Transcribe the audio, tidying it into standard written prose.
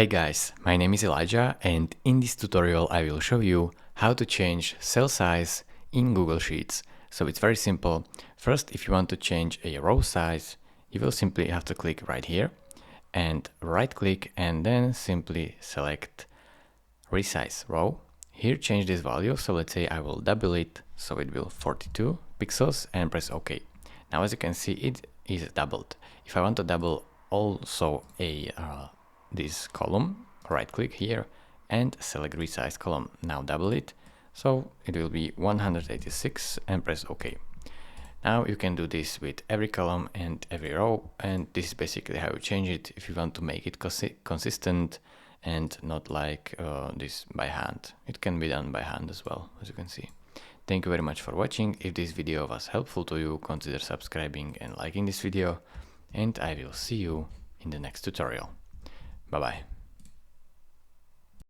Hey guys, my name is Elijah and in this tutorial I will show you how to change cell size in Google Sheets. So it's very simple. First, if you want to change a row size, you will simply have to click right here and right click and then simply select Resize Row. Here change this value, so let's say I will double it so it will 42 pixels and press OK. Now as you can see it is doubled. If I want to double also this column, right click here and select resize column. Now double it, so it will be 186 and press OK. Now you can do this with every column and every row, and this is basically how you change it if you want to make it consistent and not like this by hand. It can be done by hand as well, as you can see. Thank you very much for watching. If this video was helpful to you, consider subscribing and liking this video, and I will see you in the next tutorial. Bye bye.